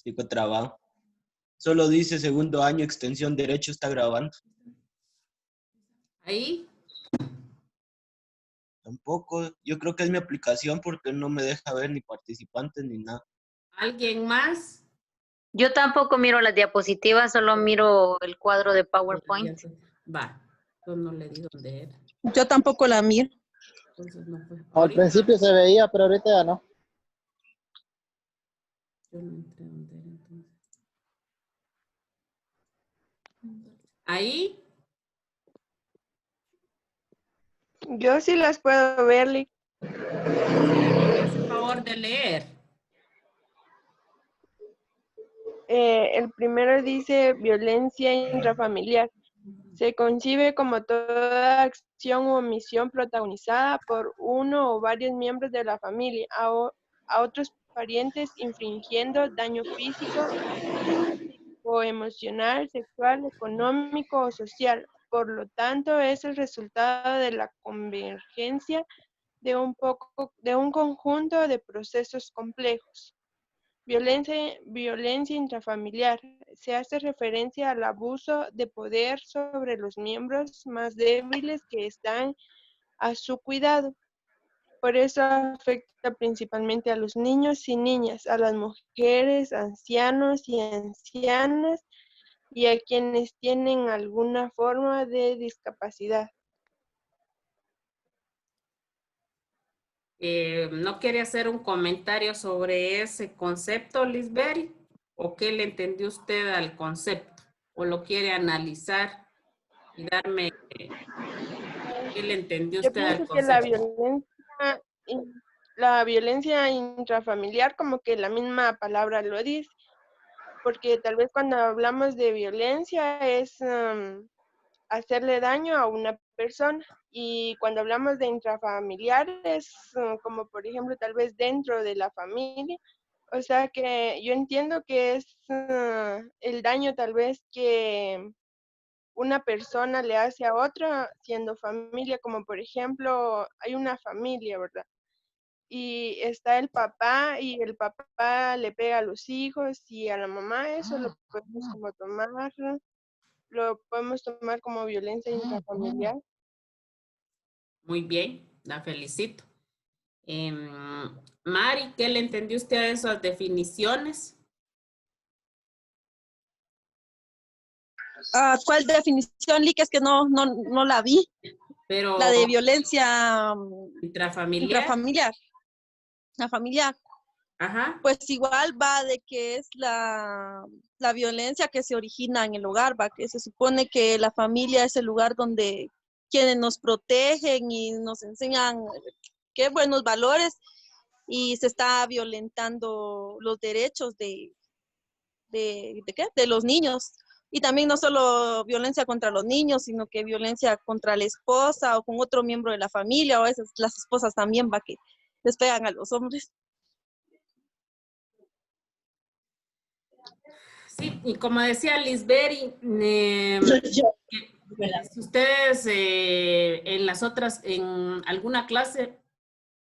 Fico trabado. Solo dice segundo año, extensión derecho, está grabando. Ahí. Tampoco, yo creo que es mi aplicación porque no me deja ver ni participantes ni nada. ¿Alguien más? Yo tampoco miro las diapositivas, solo miro el cuadro de PowerPoint. Va, yo no le di dónde era. Yo tampoco la miro. Entonces no fue. Al Ahorita principio se veía, pero ahorita ya no. yo no entré dónde era entonces. Ahí. Yo sí las puedo ver, Lick. Me hace favor de leer. El primero dice violencia intrafamiliar. Se concibe como toda acción u omisión protagonizada por uno o varios miembros de la familia a otros parientes infringiendo daño físico o emocional, sexual, económico o social. Por lo tanto, es el resultado de la convergencia de un conjunto de procesos complejos. Violencia intrafamiliar. Se hace referencia al abuso de poder sobre los miembros más débiles que están a su cuidado. Por eso afecta principalmente a los niños y niñas, a las mujeres, ancianos y ancianas y a quienes tienen alguna forma de discapacidad. ¿No quiere hacer un comentario sobre ese concepto, Lisbeth? ¿O qué le entendió usted al concepto? ¿O lo quiere analizar y darme qué le entendió Yo usted al pienso que concepto? la violencia intrafamiliar, como que la misma palabra lo dice, porque tal vez cuando hablamos de violencia es hacerle daño a una persona, y cuando hablamos de intrafamiliar es como por ejemplo tal vez dentro de la familia. O sea que yo entiendo que es el daño tal vez que una persona le hace a otra siendo familia, como por ejemplo hay una familia, ¿verdad? Y está el papá y el papá le pega a los hijos y a la mamá. Eso lo podemos tomar como violencia intrafamiliar. Muy bien, la felicito. Mari, ¿qué le entendió usted a esas definiciones? ¿Cuál definición, Lick? Es que no la vi. Pero La de violencia intrafamiliar. intrafamiliar. La familiar. Ajá. Pues igual va de que es la violencia que se origina en el hogar, va, que se supone que la familia es el lugar donde quienes nos protegen y nos enseñan qué buenos valores, y se está violentando los derechos ¿qué? De los niños. Y también no solo violencia contra los niños, sino que violencia contra la esposa o con otro miembro de la familia, o a veces las esposas también, va, que les pegan a los hombres. Sí, y como decía Lisbeth, si ustedes en alguna clase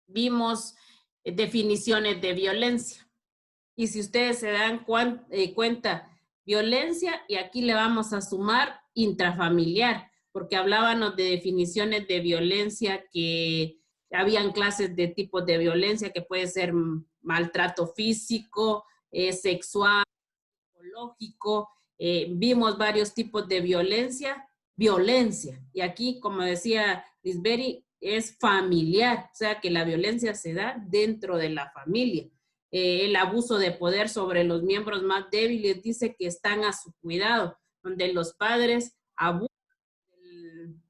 vimos definiciones de violencia. Y si ustedes se dan cuenta, violencia, y aquí le vamos a sumar intrafamiliar, porque hablábamos de definiciones de violencia, que habían clases de tipos de violencia, que puede ser maltrato físico, sexual, psicológico. Vimos varios tipos de violencia. Y aquí, como decía Lisbeth, es familiar, o sea que la violencia se da dentro de la familia. El abuso de poder sobre los miembros más débiles, dice que están a su cuidado, donde los padres abusan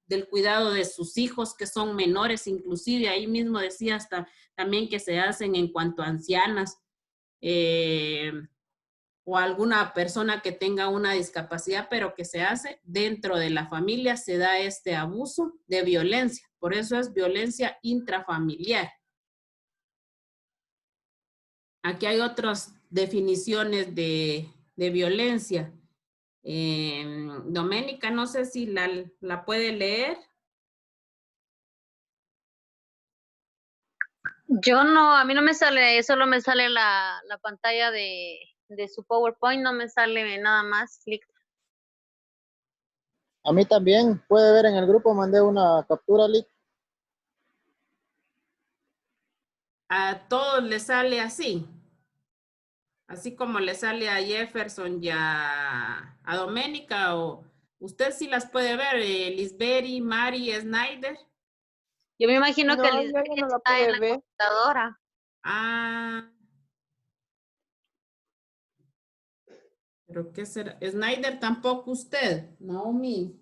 del cuidado de sus hijos que son menores, inclusive ahí mismo decía hasta también que se hacen en cuanto a ancianas, o alguna persona que tenga una discapacidad, pero que se hace dentro de la familia, se da este abuso de violencia. Por eso es violencia intrafamiliar. Aquí hay otras definiciones de violencia. Doménica, no sé si la puede leer. Yo no, a mí no me sale, solo me sale la pantalla de su PowerPoint, no me sale nada más. A mí también, puede ver en el grupo, mandé una captura, Lick. A todos les sale así. Así como le sale a Jefferson y a Doménica, o usted sí las puede ver, Lisberi, Mari, Snyder. Yo me imagino que No, yo Lisbeth ya no la está en pude la ver. computadora. Ah, pero ¿qué será? Snyder tampoco usted, Naomi.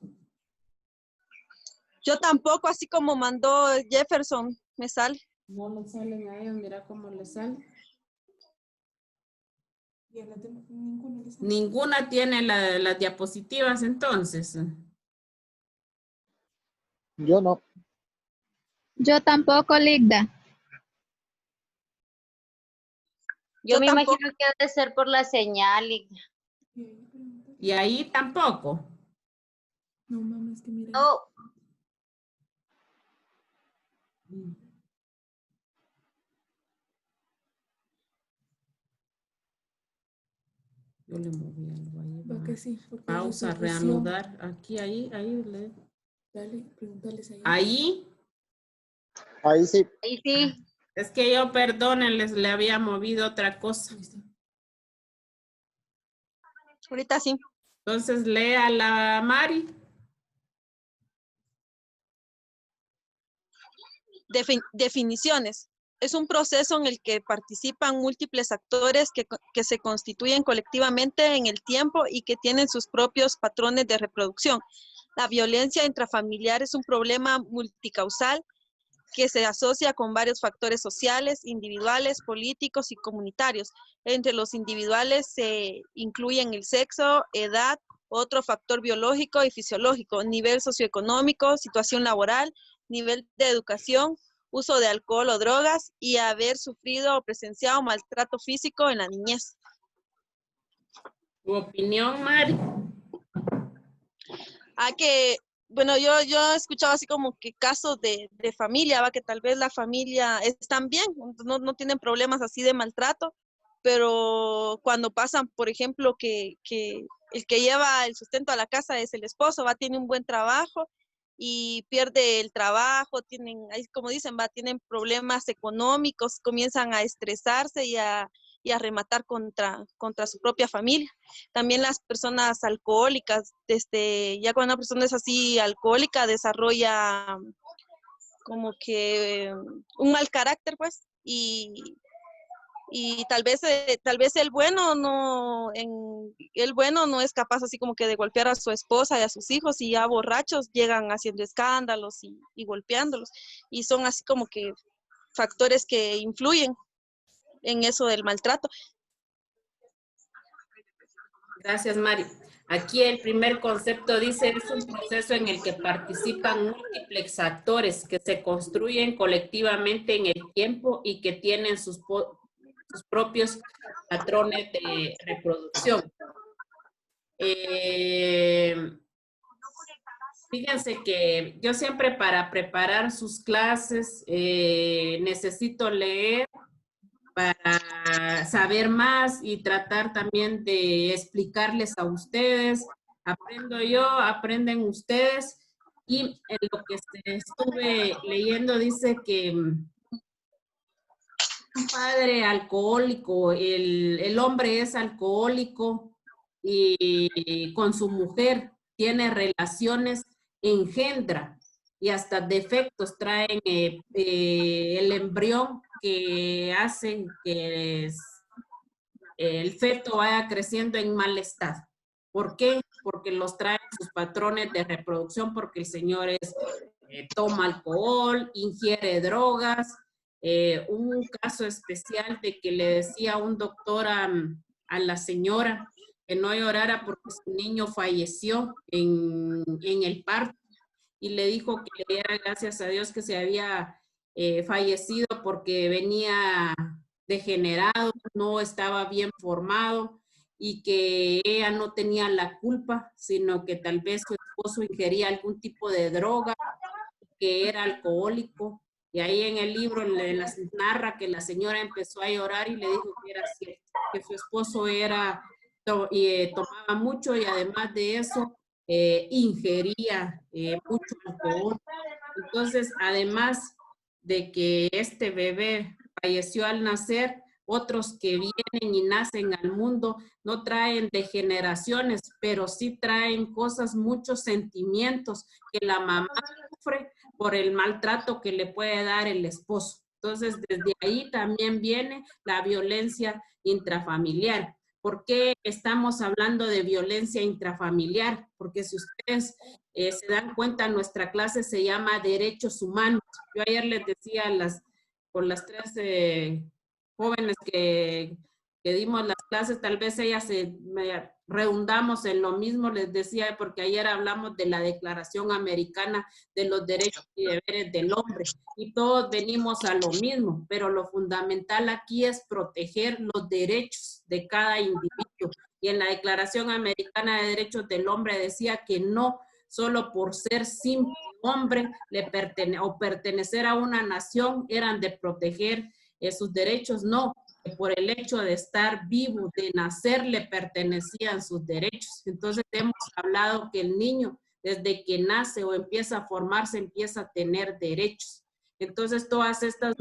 Yo tampoco, así como mandó Jefferson, me sale. No le salen a ellos, mira cómo le sale. Ninguna tiene las diapositivas entonces. Yo no. Yo tampoco, Ligda. Yo Yo me tampoco. imagino que ha de ser por la señal. Y ahí tampoco. No mames, que miren. No, Yo le moví algo ahí. Va que sí. Porque Pausa, es resolución. reanudar. Aquí, ahí. Dale, pregúntales ahí. Ahí. Ahí sí. ahí sí. Es que yo, perdónenles, le había movido otra cosa. Ahí está. Ahorita sí. Entonces lea la Mari. Definiciones. Es un proceso en el que participan múltiples actores que se constituyen colectivamente en el tiempo y que tienen sus propios patrones de reproducción. La violencia intrafamiliar es un problema multicausal que se asocia con varios factores sociales, individuales, políticos y comunitarios. Entre los individuales se incluyen el sexo, edad, otro factor biológico y fisiológico, nivel socioeconómico, situación laboral, nivel de educación, uso de alcohol o drogas y haber sufrido o presenciado maltrato físico en la niñez. Tu opinión, Mari. Bueno, yo he escuchado así como que casos de familia, va, que tal vez la familia están bien, no tienen problemas así de maltrato, pero cuando pasan, por ejemplo, que el que lleva el sustento a la casa es el esposo, va, tiene un buen trabajo y pierde el trabajo, ahí como dicen, va, tienen problemas económicos, comienzan a estresarse y a rematar contra su propia familia. También las personas alcohólicas, ya cuando una persona es así alcohólica, desarrolla como que un mal carácter, pues, y tal vez el bueno no es capaz así como que de golpear a su esposa y a sus hijos, y ya borrachos llegan haciendo escándalos y golpeándolos, y son así como que factores que influyen en eso del maltrato. Gracias, Mari. Aquí el primer concepto dice, es un proceso en el que participan múltiples actores que se construyen colectivamente en el tiempo y que tienen sus propios patrones de reproducción. Fíjense que yo siempre para preparar sus clases necesito leer para saber más y tratar también de explicarles a ustedes. Aprendo yo, aprenden ustedes. Y en lo que estuve leyendo dice que un padre alcohólico, el hombre es alcohólico y con su mujer tiene relaciones, engendra y hasta defectos traen el embrión que hacen que el feto vaya creciendo en mal estado. ¿Por qué? Porque los traen sus patrones de reproducción, porque el señor toma alcohol, ingiere drogas. Un caso especial de que le decía un doctor a la señora que no llorara porque su niño falleció en el parto, y le dijo que le diera gracias a Dios que se había fallecido porque venía degenerado, no estaba bien formado y que ella no tenía la culpa, sino que tal vez su esposo ingería algún tipo de droga, que era alcohólico Y ahí en el libro narra que la señora empezó a llorar y le dijo que era cierto, que su esposo tomaba mucho y además de eso ingería mucho alcohol. Entonces, además de que este bebé falleció al nacer, otros que vienen y nacen al mundo no traen degeneraciones, pero sí traen cosas, muchos sentimientos que la mamá sufre por el maltrato que le puede dar el esposo. Entonces, desde ahí también viene la violencia intrafamiliar. ¿Por qué estamos hablando de violencia intrafamiliar? Porque si ustedes se dan cuenta, nuestra clase se llama Derechos Humanos. Yo ayer les decía por las tres jóvenes que dimos las clases, tal vez ellas redundamos en lo mismo, les decía, porque ayer hablamos de la Declaración Americana de los Derechos y Deberes del Hombre, y todos venimos a lo mismo, pero lo fundamental aquí es proteger los derechos de cada individuo. Y en la Declaración Americana de Derechos del Hombre decía que no solo por ser simple hombre o pertenecer a una nación eran de proteger sus derechos, no, por el hecho de estar vivo, de nacer, le pertenecían sus derechos. Entonces hemos hablado que el niño desde que nace o empieza a formarse empieza a tener derechos. Entonces todas estas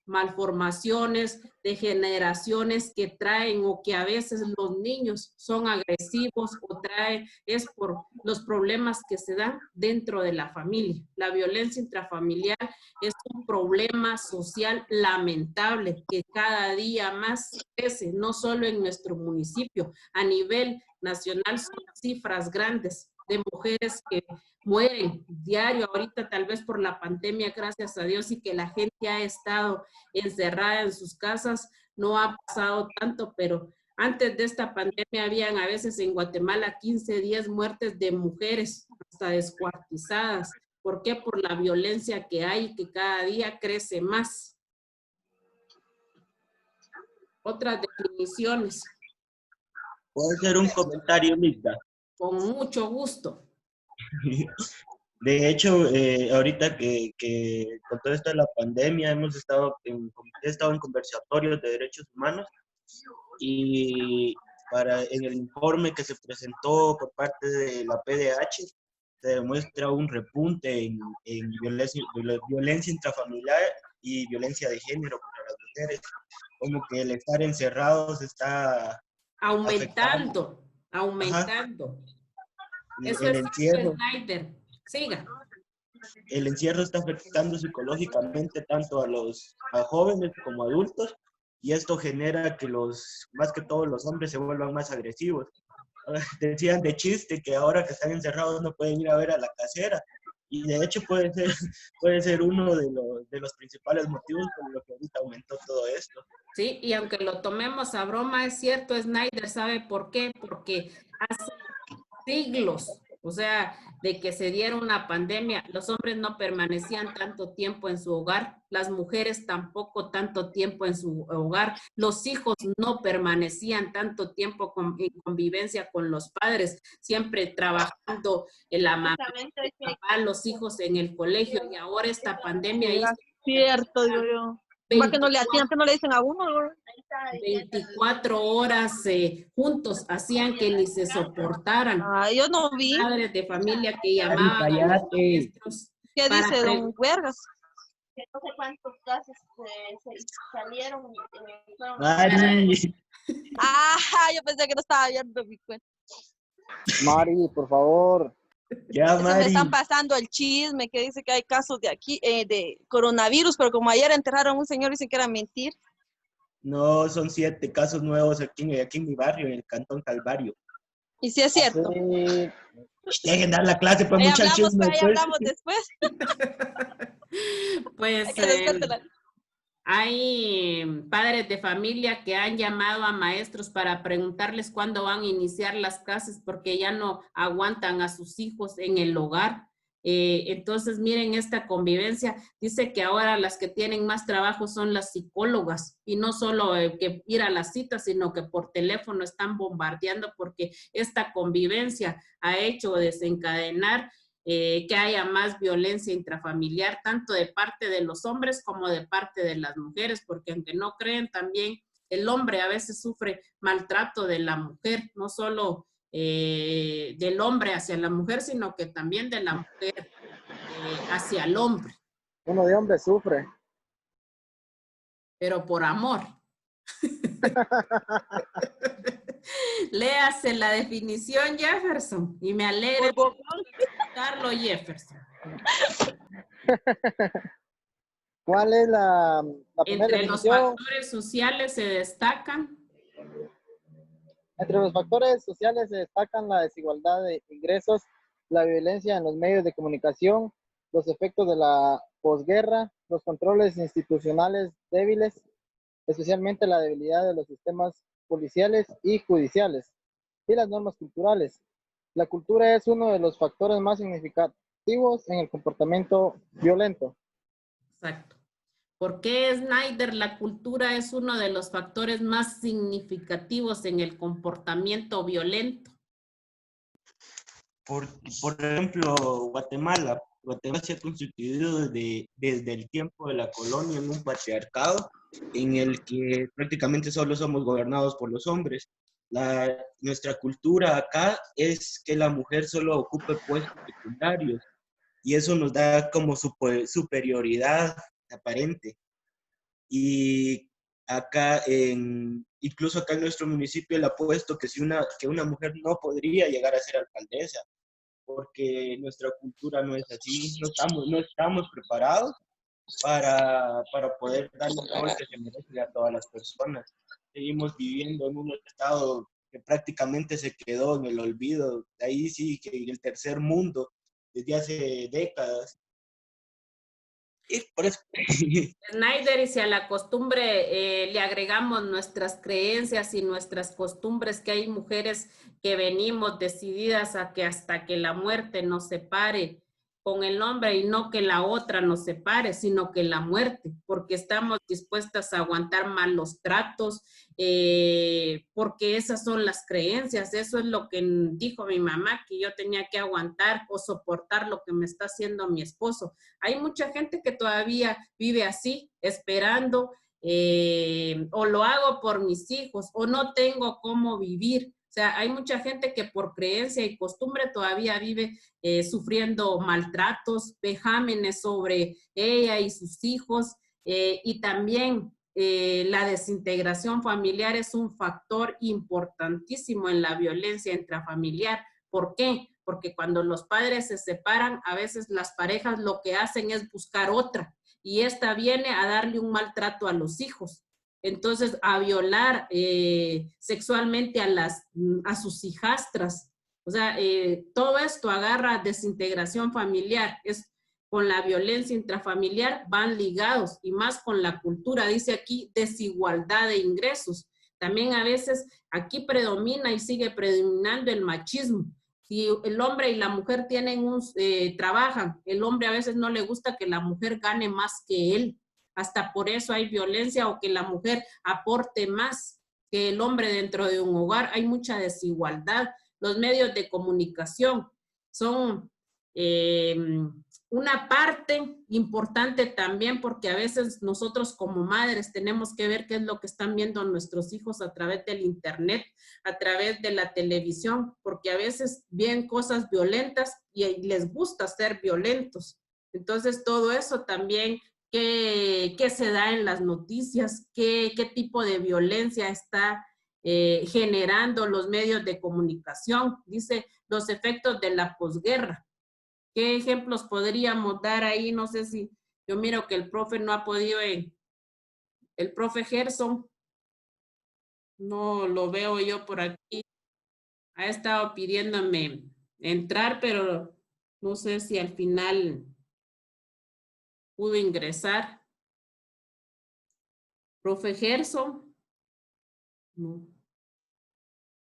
malformaciones, degeneraciones que traen o que a veces los niños son agresivos o traen, es por los problemas que se dan dentro de la familia. La violencia intrafamiliar es un problema social lamentable que cada día más crece, no solo en nuestro municipio, a nivel nacional son cifras grandes de mujeres que mueren diario, ahorita tal vez por la pandemia, gracias a Dios, y que la gente ha estado encerrada en sus casas, no ha pasado tanto, pero antes de esta pandemia habían a veces en Guatemala 15, 10 muertes de mujeres hasta descuartizadas. ¿Por qué? Por la violencia que hay, que cada día crece más. Otras definiciones. ¿Puedo hacer un comentario, Lisa? Con mucho gusto. De hecho, ahorita que con todo esto de la pandemia he estado en conversatorios de derechos humanos y en el informe que se presentó por parte de la PDH se demuestra un repunte en violencia intrafamiliar y violencia de género contra las mujeres, como que el estar encerrados está aumentando. Ajá. Eso es encierro. Snyder. Siga. El encierro está afectando psicológicamente tanto a jóvenes como a adultos, y esto genera que más que todo los hombres se vuelvan más agresivos. Decían de chiste que ahora que están encerrados no pueden ir a ver a la casera, y de hecho puede ser uno de los principales motivos por los que ahorita aumentó todo esto. Sí, y aunque lo tomemos a broma, es cierto, Snyder, ¿sabe por qué? Porque hace siglos, o sea, de que se diera una pandemia, los hombres no permanecían tanto tiempo en su hogar, las mujeres tampoco tanto tiempo en su hogar, los hijos no permanecían tanto tiempo en convivencia con los padres, siempre trabajando en la mamá, el papá, los hijos en el colegio, y ahora esta pandemia hizo... Cierto, digo yo. ¿Por qué no le dicen a uno? 24 horas juntos, hacían que ni se soportaran. Yo no vi. Padres de familia que llamaban a los maestros. ¿Qué dice don Huergas? Que no sé cuántos casos salieron. Mari. Yo pensé que no estaba viendo mi cuenta. Mari, por favor. Ya, Mari. Me están pasando el chisme que dice que hay casos de aquí, de coronavirus, pero como ayer enterraron a un señor, dicen que era mentir. No, son 7 casos nuevos aquí en mi barrio, en el Cantón Calvario. Y sí es cierto. Dejen dar la clase, pues, muchachos. Ahí hablamos después. Pues hay padres de familia que han llamado a maestros para preguntarles cuándo van a iniciar las clases porque ya no aguantan a sus hijos en el hogar. Entonces, miren esta convivencia. Dice que ahora las que tienen más trabajo son las psicólogas, y no solo que ir a las citas, sino que por teléfono están bombardeando porque esta convivencia ha hecho desencadenar que haya más violencia intrafamiliar, tanto de parte de los hombres como de parte de las mujeres, porque aunque no creen, también el hombre a veces sufre maltrato de la mujer, no solo del hombre hacia la mujer, sino que también de la mujer hacia el hombre. Uno de hombre sufre. Pero por amor. Léase la definición, Jefferson, y me alegra escucharlo, Jefferson. ¿Cuál es la primera Entre los definición? factores sociales se destacan. Entre los factores sociales se destacan la desigualdad de ingresos, la violencia en los medios de comunicación, los efectos de la posguerra, los controles institucionales débiles, especialmente la debilidad de los sistemas policiales y judiciales, y las normas culturales. La cultura es uno de los factores más significativos en el comportamiento violento. Exacto. ¿Por qué, Snyder, la cultura es uno de los factores más significativos en el comportamiento violento? Por ejemplo, Guatemala se ha constituido desde el tiempo de la colonia en un patriarcado en el que prácticamente solo somos gobernados por los hombres. Nuestra cultura acá es que la mujer solo ocupe puestos secundarios y eso nos da como superioridad aparente. Y incluso acá en nuestro municipio le ha puesto que que una mujer no podría llegar a ser alcaldesa, porque nuestra cultura no es así, no estamos preparados para poder dar el rol que se merece a todas las personas. Seguimos viviendo en un estado que prácticamente se quedó en el olvido, ahí sí que en el tercer mundo, desde hace décadas. Y por eso... Snyder, y si a la costumbre le agregamos nuestras creencias y nuestras costumbres, que hay mujeres que venimos decididas a que hasta que la muerte nos separe con el hombre, y no que la otra nos separe, sino que la muerte, porque estamos dispuestas a aguantar malos tratos, porque esas son las creencias. Eso es lo que dijo mi mamá, que yo tenía que aguantar o soportar lo que me está haciendo mi esposo. Hay mucha gente que todavía vive así, esperando, o lo hago por mis hijos, o no tengo cómo vivir. O sea, hay mucha gente que por creencia y costumbre todavía vive sufriendo maltratos, vejámenes sobre ella y sus hijos, y también la desintegración familiar es un factor importantísimo en la violencia intrafamiliar. ¿Por qué? Porque cuando los padres se separan, a veces las parejas lo que hacen es buscar otra, y esta viene a darle un maltrato a los hijos. Entonces, a violar sexualmente a sus hijastras. O sea, todo esto agarra desintegración familiar. Con la violencia intrafamiliar van ligados, y más con la cultura. Dice aquí desigualdad de ingresos. También a veces aquí predomina y sigue predominando el machismo. Si el hombre y la mujer trabajan, el hombre a veces no le gusta que la mujer gane más que él. Hasta por eso hay violencia, o que la mujer aporte más que el hombre dentro de un hogar. Hay mucha desigualdad. Los medios de comunicación son una parte importante también, porque a veces nosotros como madres tenemos que ver qué es lo que están viendo nuestros hijos a través del internet, a través de la televisión, porque a veces ven cosas violentas y les gusta ser violentos. Entonces, todo eso también, ¿qué se da en las noticias? ¿Qué tipo de violencia está generando los medios de comunicación? Dice, los efectos de la posguerra. ¿Qué ejemplos podríamos dar ahí? No sé si yo miro que el profe no ha podido, el profe Gerson, no lo veo yo por aquí. Ha estado pidiéndome entrar, pero no sé si al final pudo ingresar. Profe Gerson. No.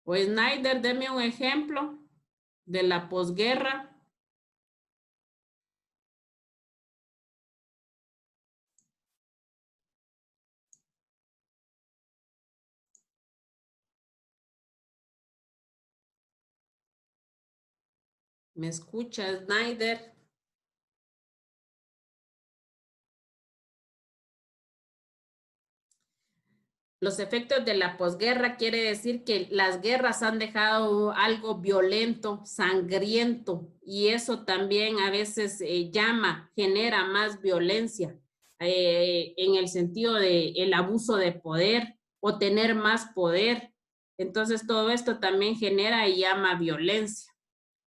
O Snyder, deme un ejemplo de la posguerra. ¿Me escucha, Snyder? Los efectos de la posguerra quiere decir que las guerras han dejado algo violento, sangriento, y eso también a veces genera más violencia en el sentido de el abuso de poder o tener más poder. Entonces todo esto también genera y llama violencia.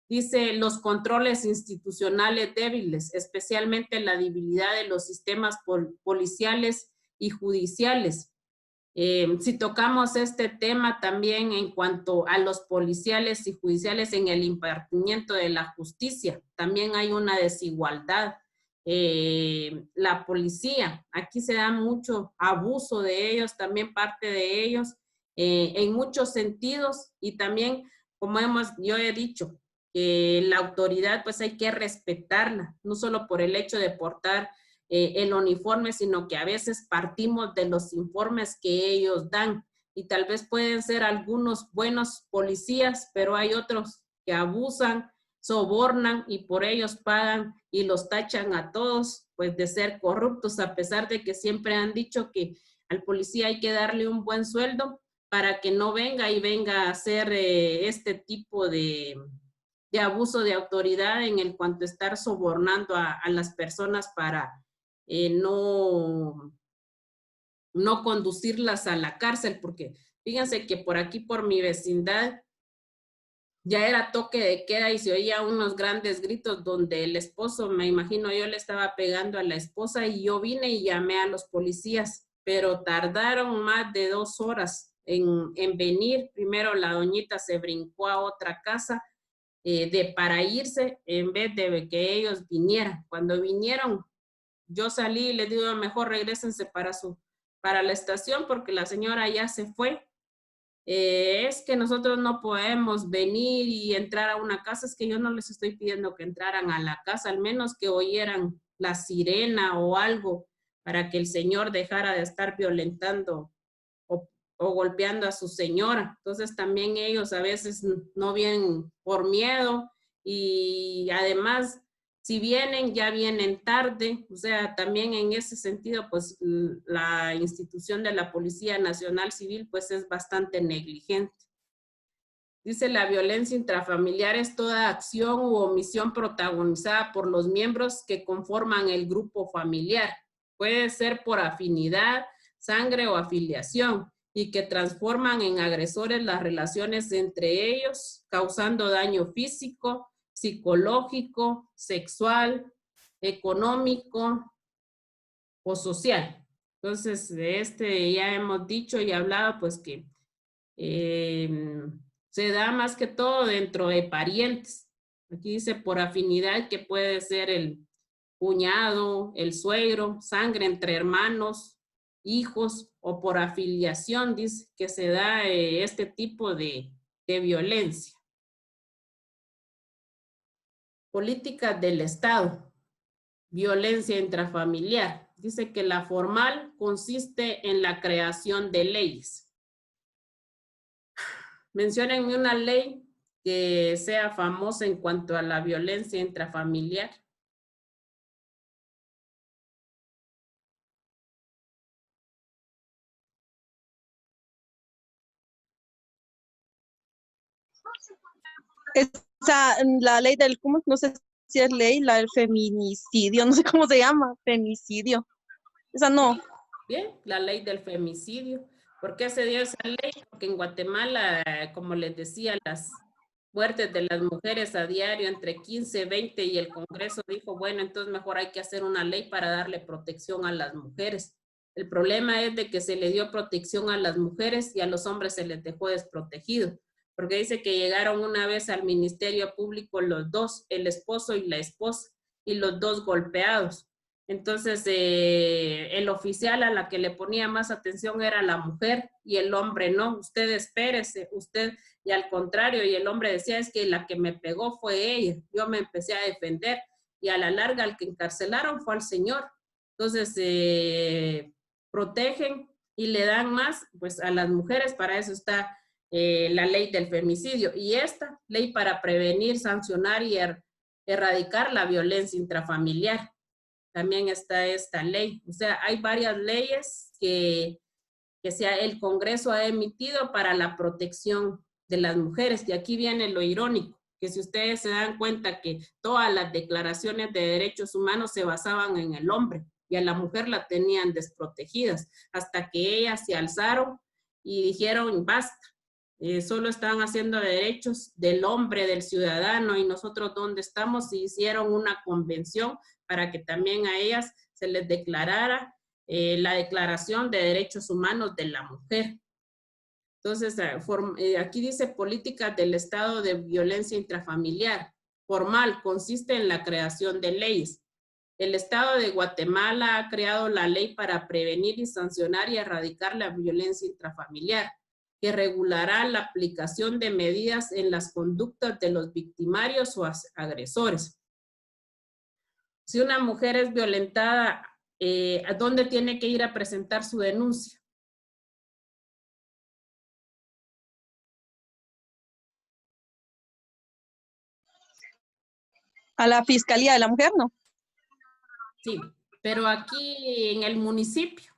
Dice los controles institucionales débiles, especialmente la debilidad de los sistemas policiales y judiciales. Si tocamos este tema también en cuanto a los policiales y judiciales en el impartimiento de la justicia, también hay una desigualdad. La policía, aquí se da mucho abuso de ellos, también parte de ellos, en muchos sentidos, y también, como yo he dicho, la autoridad pues hay que respetarla, no solo por el hecho de portar el uniforme, sino que a veces partimos de los informes que ellos dan y tal vez pueden ser algunos buenos policías, pero hay otros que abusan, sobornan y por ellos pagan y los tachan a todos pues de ser corruptos, a pesar de que siempre han dicho que al policía hay que darle un buen sueldo para que no venga a hacer este tipo de abuso de autoridad en el cuanto a estar sobornando a las personas para no conducirlas a la cárcel, porque fíjense que por aquí, por mi vecindad, ya era toque de queda y se oía unos grandes gritos donde el esposo, me imagino yo, le estaba pegando a la esposa y yo vine y llamé a los policías, pero tardaron más de 2 horas en venir. Primero la doñita se brincó a otra casa para irse en vez de que ellos vinieran. Cuando vinieron, yo salí y les digo, mejor regrésense para la estación porque la señora ya se fue. Es que nosotros no podemos venir y entrar a una casa, es que yo no les estoy pidiendo que entraran a la casa, al menos que oyeran la sirena o algo para que el señor dejara de estar violentando o golpeando a su señora. Entonces también ellos a veces no vienen por miedo y además si vienen, ya vienen tarde, o sea, también en ese sentido, pues la institución de la Policía Nacional Civil, pues es bastante negligente. Dice, la violencia intrafamiliar es toda acción u omisión protagonizada por los miembros que conforman el grupo familiar. Puede ser por afinidad, sangre o afiliación, y que transforman en agresores las relaciones entre ellos, causando daño físico, psicológico, sexual, económico o social. Entonces, de ya hemos dicho y hablado, pues que se da más que todo dentro de parientes. Aquí dice por afinidad, que puede ser el cuñado, el suegro, sangre entre hermanos, hijos, o por afiliación, dice que se da este tipo de violencia. Políticas del Estado, violencia intrafamiliar. Dice que la formal consiste en la creación de leyes. Menciónenme una ley que sea famosa en cuanto a la violencia intrafamiliar. La ley del, ¿cómo? No sé si es ley, la del feminicidio, no sé cómo se llama, femicidio. Esa no. Bien, la ley del femicidio. ¿Por qué se dio esa ley? Porque en Guatemala, como les decía, las muertes de las mujeres a diario entre 15, 20 y el Congreso dijo, bueno, entonces mejor hay que hacer una ley para darle protección a las mujeres. El problema es de que se le dio protección a las mujeres y a los hombres se les dejó desprotegido, porque dice que llegaron una vez al Ministerio Público los dos, el esposo y la esposa, y los dos golpeados. Entonces, el oficial a la que le ponía más atención era la mujer y el hombre no. Usted espérese, usted, y al contrario, y el hombre decía, es que la que me pegó fue ella. Yo me empecé a defender y a la larga al que encarcelaron fue al señor. Entonces, protegen y le dan más pues a las mujeres, para eso está la ley del femicidio y esta ley para prevenir, sancionar y erradicar la violencia intrafamiliar. También está esta ley. O sea, hay varias leyes que el Congreso ha emitido para la protección de las mujeres. Y aquí viene lo irónico, que si ustedes se dan cuenta que todas las declaraciones de derechos humanos se basaban en el hombre y a la mujer la tenían desprotegidas, hasta que ellas se alzaron y dijeron, basta, solo están haciendo derechos del hombre, del ciudadano, y nosotros ¿dónde estamos? Y hicieron una convención para que también a ellas se les declarara la Declaración de Derechos Humanos de la Mujer. Entonces, aquí dice políticas del Estado de violencia intrafamiliar. Formal, consiste en la creación de leyes. El Estado de Guatemala ha creado la ley para prevenir y sancionar y erradicar la violencia intrafamiliar, que regulará la aplicación de medidas en las conductas de los victimarios o agresores. Si una mujer es violentada, ¿a dónde tiene que ir a presentar su denuncia? A la Fiscalía de la Mujer, ¿no? Sí, pero aquí en el municipio.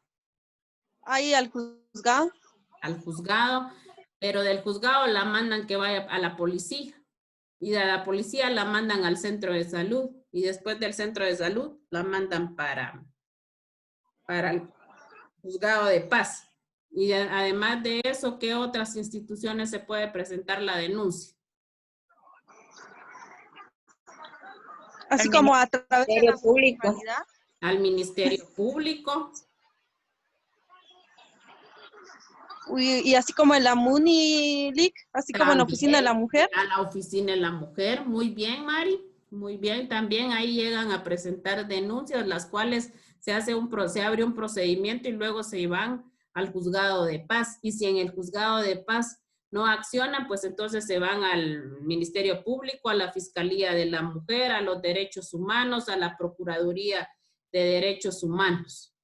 Ahí al juzgado. Al juzgado, pero del juzgado la mandan que vaya a la policía. Y de la policía la mandan al centro de salud. Y después del centro de salud la mandan para el juzgado de paz. Y además de eso, ¿qué otras instituciones se puede presentar la denuncia? Así como a través de la público. Al Ministerio Público. Y así como en la MUNILIC, así como en la Oficina de la Mujer. A la Oficina de la Mujer. Muy bien, Mari. Muy bien. También ahí llegan a presentar denuncias, las cuales se abre un procedimiento y luego se van al juzgado de paz. Y si en el juzgado de paz no accionan, pues entonces se van al Ministerio Público, a la Fiscalía de la Mujer, a los Derechos Humanos, a la Procuraduría de Derechos Humanos.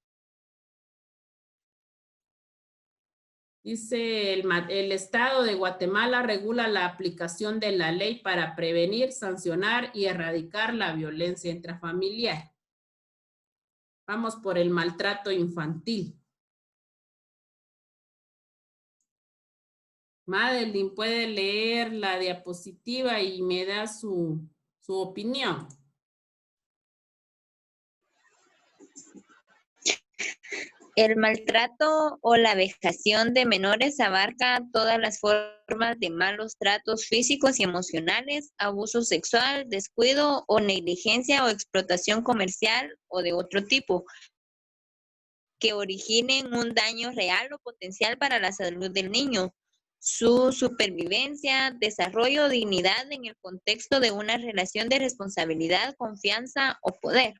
Dice, el Estado de Guatemala regula la aplicación de la ley para prevenir, sancionar y erradicar la violencia intrafamiliar. Vamos por el maltrato infantil. Madeline, puede leer la diapositiva y me da su opinión. El maltrato o la vejación de menores abarca todas las formas de malos tratos físicos y emocionales, abuso sexual, descuido o negligencia o explotación comercial o de otro tipo, que originen un daño real o potencial para la salud del niño, su supervivencia, desarrollo o dignidad en el contexto de una relación de responsabilidad, confianza o poder.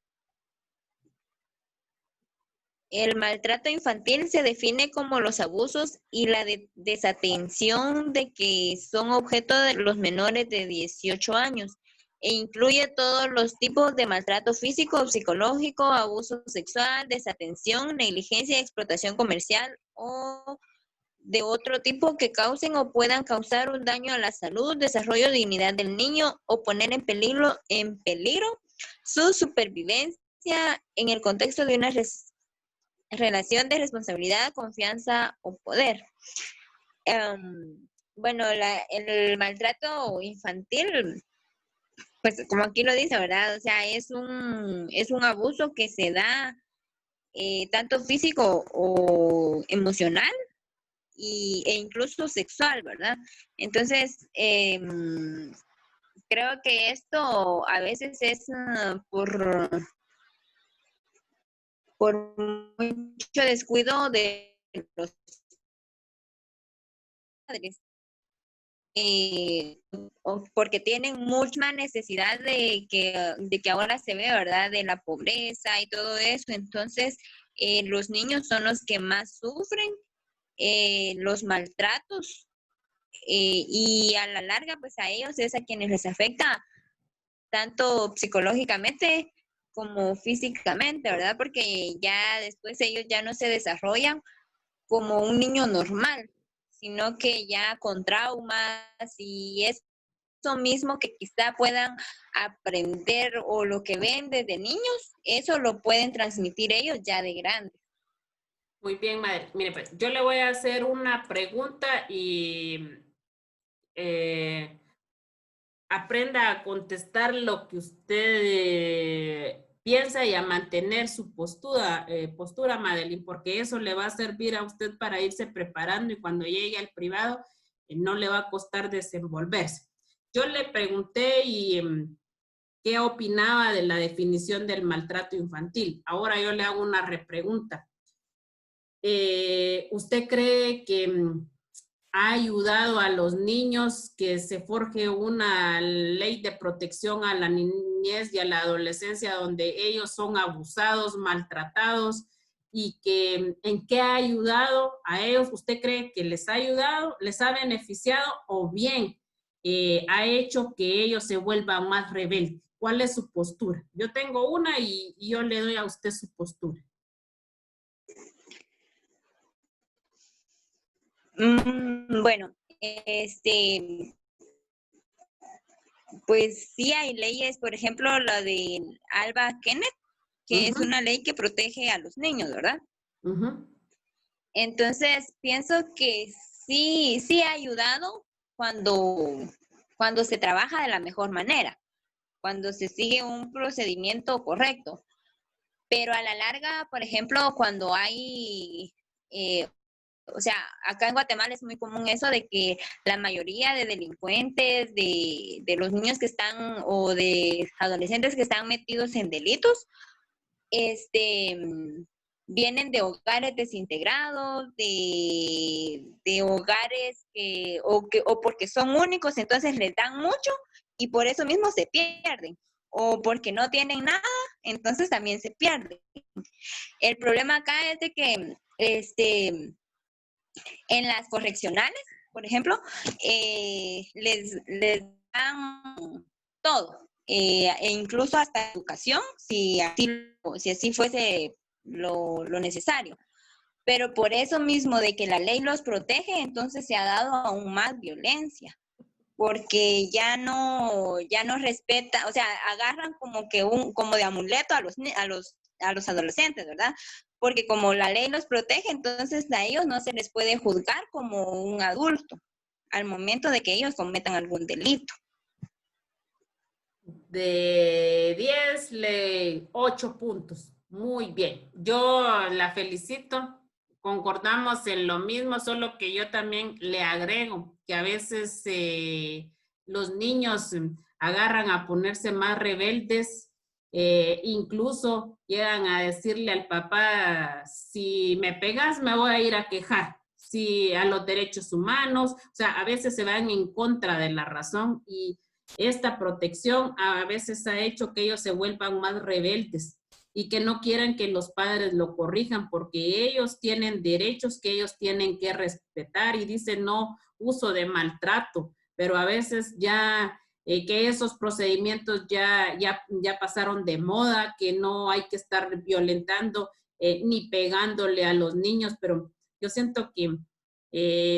El maltrato infantil se define como los abusos y la desatención de que son objeto de los menores de 18 años e incluye todos los tipos de maltrato físico o psicológico, abuso sexual, desatención, negligencia, explotación comercial o de otro tipo que causen o puedan causar un daño a la salud, desarrollo o dignidad del niño o poner en peligro su supervivencia en el contexto de una relación de responsabilidad, confianza o poder. Bueno, el maltrato infantil, pues como aquí lo dice, ¿verdad? O sea, es un abuso que se da tanto físico o emocional e incluso sexual, ¿verdad? Entonces, creo que esto a veces es por mucho descuido de los padres, porque tienen mucha necesidad de que ahora se ve, ¿verdad? De la pobreza y todo eso. Entonces, los niños son los que más sufren los maltratos y a la larga, pues a ellos es a quienes les afecta tanto psicológicamente como físicamente, ¿verdad? Porque ya después ellos ya no se desarrollan como un niño normal, sino que ya con traumas y eso mismo que quizá puedan aprender o lo que ven desde niños, eso lo pueden transmitir ellos ya de grandes. Muy bien, madre. Mire, pues yo le voy a hacer una pregunta y aprenda a contestar lo que usted piensa y a mantener su postura, Madeline, porque eso le va a servir a usted para irse preparando y cuando llegue al privado no le va a costar desenvolverse. Yo le pregunté y qué opinaba de la definición del maltrato infantil. Ahora yo le hago una repregunta. ¿Usted cree que ha ayudado a los niños que se forje una ley de protección a la niñez y a la adolescencia donde ellos son abusados, maltratados y que en qué ha ayudado a ellos? ¿Usted cree que les ha ayudado, les ha beneficiado o bien ha hecho que ellos se vuelvan más rebeldes? ¿Cuál es su postura? Yo tengo una y yo le doy a usted su postura. Bueno, pues sí hay leyes, por ejemplo, la de Alba Kenneth, que es una ley que protege a los niños, ¿verdad? Entonces, pienso que sí ha ayudado cuando se trabaja de la mejor manera, cuando se sigue un procedimiento correcto. Pero a la larga, por ejemplo, cuando hay... o sea, acá en Guatemala es muy común eso de que la mayoría de delincuentes, de los niños que están o de adolescentes que están metidos en delitos, vienen de hogares desintegrados, de hogares o porque son únicos, entonces les dan mucho y por eso mismo se pierden. O porque no tienen nada, entonces también se pierden. El problema acá es de que en las correccionales, por ejemplo, les dan todo, e incluso hasta educación, si así fuese lo necesario. Pero por eso mismo de que la ley los protege, entonces se ha dado aún más violencia, porque ya no respeta, o sea, agarran como de amuleto a los adolescentes, ¿verdad? Porque como la ley los protege, entonces a ellos no se les puede juzgar como un adulto al momento de que ellos cometan algún delito. De 10, 8 puntos. Muy bien. Yo la felicito. Concordamos en lo mismo, solo que yo también le agrego que a veces los niños agarran a ponerse más rebeldes, incluso llegan a decirle al papá, si me pegas me voy a ir a quejar, si a los derechos humanos, o sea, a veces se van en contra de la razón y esta protección a veces ha hecho que ellos se vuelvan más rebeldes y que no quieran que los padres lo corrijan porque ellos tienen derechos que ellos tienen que respetar y dicen no uso de maltrato, pero a veces ya que esos procedimientos ya pasaron de moda, que no hay que estar violentando ni pegándole a los niños, pero yo siento que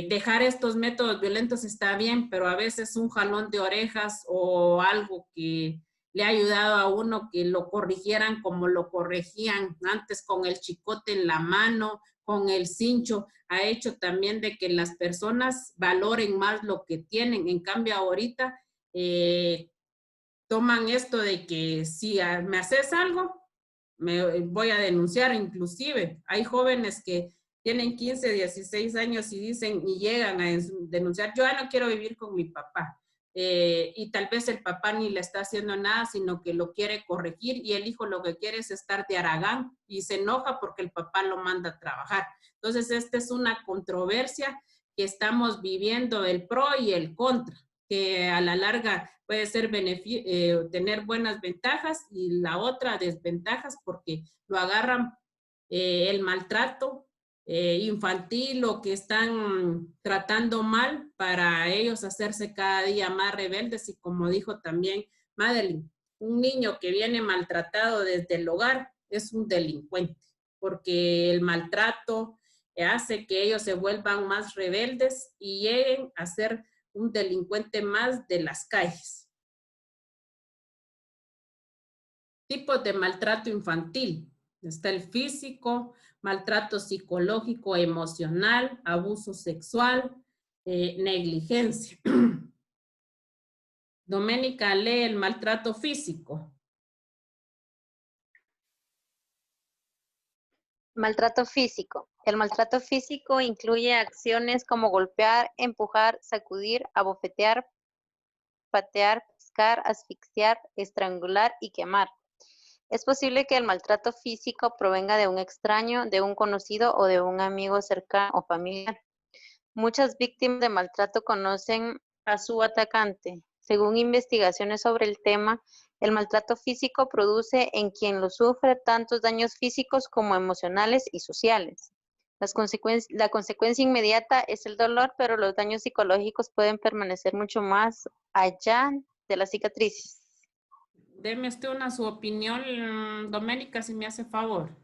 dejar estos métodos violentos está bien, pero a veces un jalón de orejas o algo que le ha ayudado a uno que lo corrigieran como lo corregían antes con el chicote en la mano, con el cincho, ha hecho también de que las personas valoren más lo que tienen. En cambio ahorita toman esto de que si me haces algo, me voy a denunciar. Inclusive hay jóvenes que tienen 15, 16 años y dicen y llegan a denunciar, yo ya no quiero vivir con mi papá. Y tal vez el papá ni le está haciendo nada, sino que lo quiere corregir y el hijo lo que quiere es estar de haragán y se enoja porque el papá lo manda a trabajar. Entonces, esta es una controversia que estamos viviendo, el pro y el contra, que a la larga puede ser tener buenas ventajas y la otra desventajas porque lo agarran el maltrato infantil o que están tratando mal para ellos hacerse cada día más rebeldes y como dijo también Madeline, un niño que viene maltratado desde el hogar es un delincuente porque el maltrato hace que ellos se vuelvan más rebeldes y lleguen a ser un delincuente más de las calles. Tipos de maltrato infantil. Está el físico, maltrato psicológico, emocional, abuso sexual, negligencia. Doménica lee el maltrato físico. Maltrato físico. El maltrato físico incluye acciones como golpear, empujar, sacudir, abofetear, patear, piscar, asfixiar, estrangular y quemar. Es posible que el maltrato físico provenga de un extraño, de un conocido o de un amigo cercano o familiar. Muchas víctimas de maltrato conocen a su atacante. Según investigaciones sobre el tema, el maltrato físico produce en quien lo sufre tantos daños físicos como emocionales y sociales. La consecuencia inmediata es el dolor, pero los daños psicológicos pueden permanecer mucho más allá de las cicatrices. Deme usted su opinión, Doménica, si me hace favor.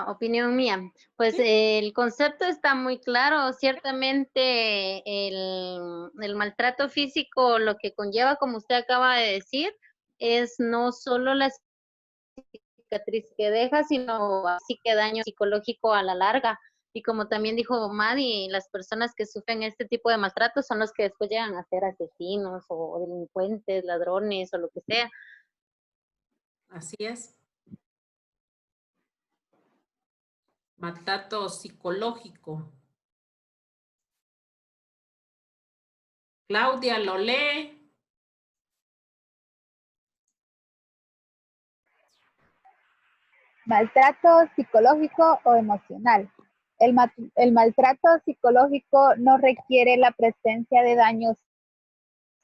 Opinión mía. Pues el concepto está muy claro. Ciertamente el maltrato físico lo que conlleva, como usted acaba de decir, es no solo la cicatriz que deja, sino así que daño psicológico a la larga. Y como también dijo Madi, las personas que sufren este tipo de maltrato son los que después llegan a ser asesinos o delincuentes, ladrones o lo que sea. Así es. Maltrato psicológico. Claudia, ¿lo lee? Maltrato psicológico o emocional. El maltrato psicológico no requiere la presencia de daños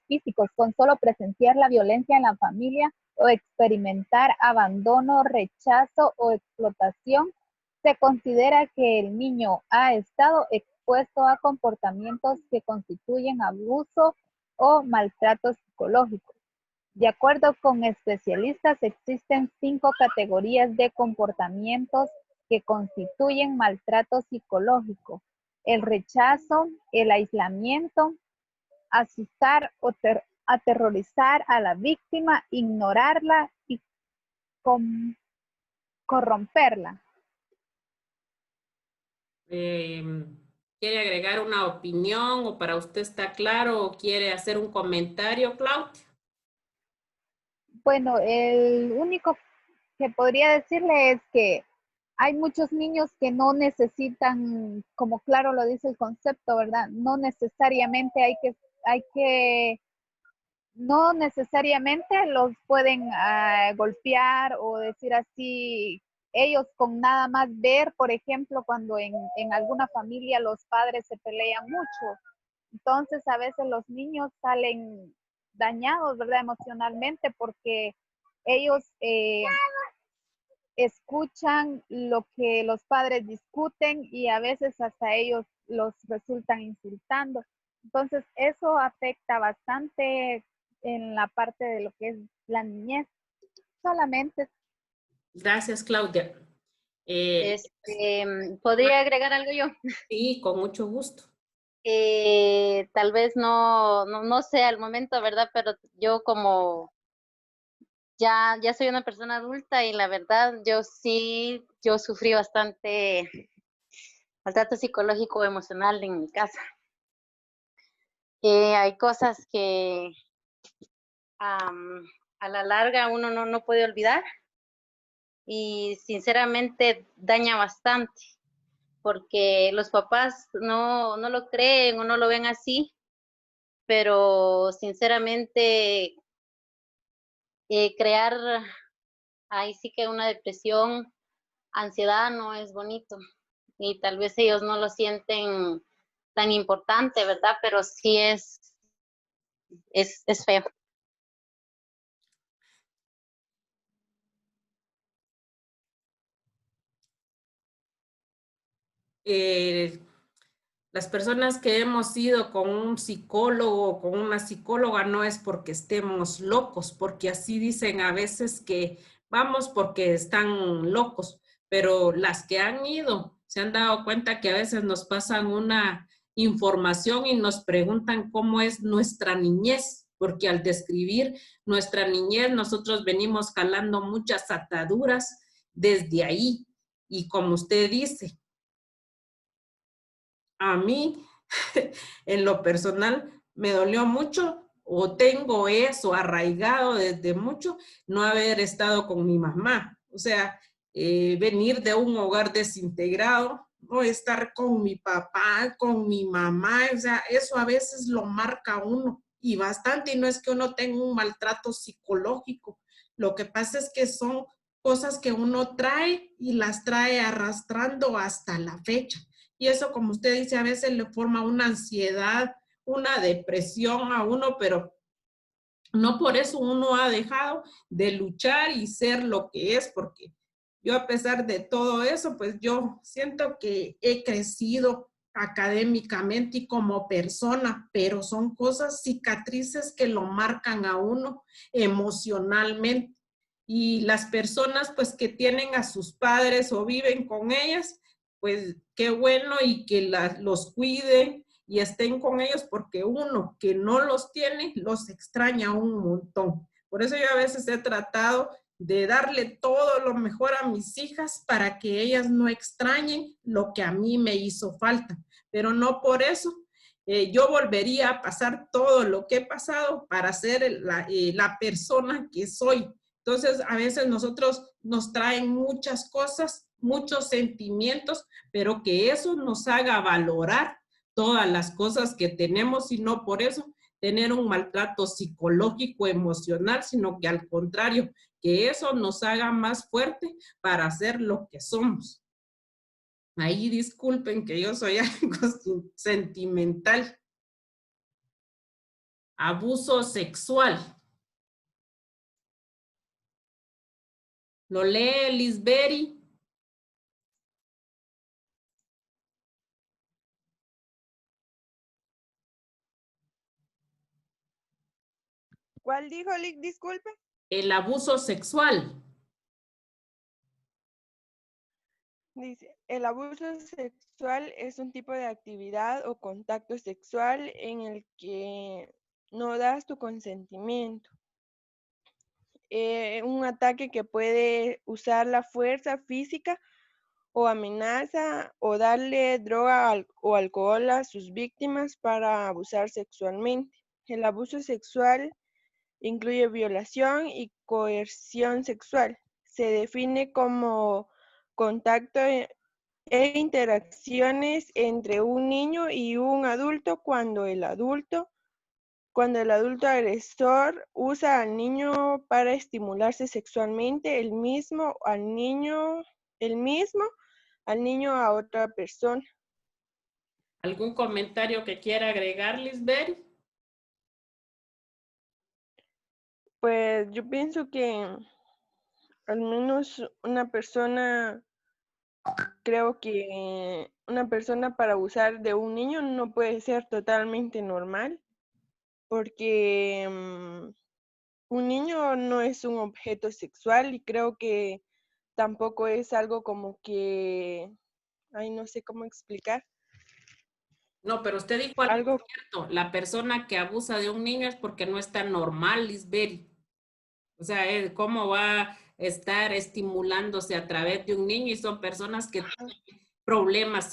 físicos, con solo presenciar la violencia en la familia o experimentar abandono, rechazo o explotación, se considera que el niño ha estado expuesto a comportamientos que constituyen abuso o maltrato psicológico. De acuerdo con especialistas, existen 5 categorías de comportamientos que constituyen maltrato psicológico: el rechazo, el aislamiento, asustar o aterrorizar a la víctima, ignorarla y corromperla. ¿Quiere agregar una opinión o para usted está claro o quiere hacer un comentario, Claudia? Bueno, el único que podría decirle es que hay muchos niños que no necesitan, como claro lo dice el concepto, ¿verdad? No necesariamente no necesariamente los pueden golpear o decir así. Ellos con nada más ver, por ejemplo, cuando en alguna familia los padres se pelean mucho, entonces a veces los niños salen dañados, ¿verdad? Emocionalmente, porque ellos escuchan lo que los padres discuten y a veces hasta ellos los resultan insultando. Entonces eso afecta bastante en la parte de lo que es la niñez. Solamente. Gracias, Claudia. ¿Podría agregar algo yo? Sí, con mucho gusto. Tal vez no sé al momento, ¿verdad? Pero yo como ya soy una persona adulta y la verdad yo sufrí bastante maltrato psicológico o emocional en mi casa. Hay cosas que a la larga uno no puede olvidar y sinceramente daña bastante porque los papás no lo creen o no lo ven así, pero sinceramente crear ahí sí que una depresión, ansiedad no es bonito y tal vez ellos no lo sienten tan importante, ¿verdad? Pero sí es feo. Las personas que hemos ido con un psicólogo o con una psicóloga no es porque estemos locos, porque así dicen a veces que vamos porque están locos, pero las que han ido se han dado cuenta que a veces nos pasan una información y nos preguntan cómo es nuestra niñez, porque al describir nuestra niñez nosotros venimos jalando muchas ataduras desde ahí. Y como usted dice, a mí en lo personal me dolió mucho o tengo eso arraigado desde mucho, no haber estado con mi mamá. O sea, venir de un hogar desintegrado, no estar con mi papá, con mi mamá, o sea, eso a veces lo marca a uno y bastante, y no es que uno tenga un maltrato psicológico, lo que pasa es que son cosas que uno trae y las trae arrastrando hasta la fecha. Y eso, como usted dice, a veces le forma una ansiedad, una depresión a uno, pero no por eso uno ha dejado de luchar y ser lo que es, porque yo a pesar de todo eso, pues yo siento que he crecido académicamente y como persona, pero son cosas, cicatrices que lo marcan a uno emocionalmente. Y las personas pues que tienen a sus padres o viven con ellas, pues qué bueno y que los cuiden y estén con ellos, porque uno que no los tiene, los extraña un montón. Por eso yo a veces he tratado de darle todo lo mejor a mis hijas para que ellas no extrañen lo que a mí me hizo falta. Pero no por eso yo volvería a pasar todo lo que he pasado para ser la persona que soy. Entonces, a veces nosotros nos traen muchas cosas, muchos sentimientos, pero que eso nos haga valorar todas las cosas que tenemos y no por eso tener un maltrato psicológico, emocional, sino que al contrario, que eso nos haga más fuerte para ser lo que somos. Ahí disculpen que yo soy algo sentimental. Abuso sexual. ¿Lo lee Lisberi? ¿Cuál dijo, Lick? Disculpe. El abuso sexual. Dice, el abuso sexual es un tipo de actividad o contacto sexual en el que no das tu consentimiento. Un ataque que puede usar la fuerza física o amenaza o darle droga o alcohol a sus víctimas para abusar sexualmente. El abuso sexual incluye violación y coerción sexual. Se define como contacto e interacciones entre un niño y un adulto cuando el adulto agresor usa al niño para estimularse sexualmente, el mismo al niño a otra persona. ¿Algún comentario que quiera agregar, Lisbeth? Pues yo pienso que al menos creo que una persona para abusar de un niño no puede ser totalmente normal, porque un niño no es un objeto sexual y creo que tampoco es algo como que, ay, no sé cómo explicar. No, pero usted dijo algo cierto. La persona que abusa de un niño es porque no está normal, Lisbeth. O sea, ¿cómo va a estar estimulándose a través de un niño? Y son personas que tienen problemas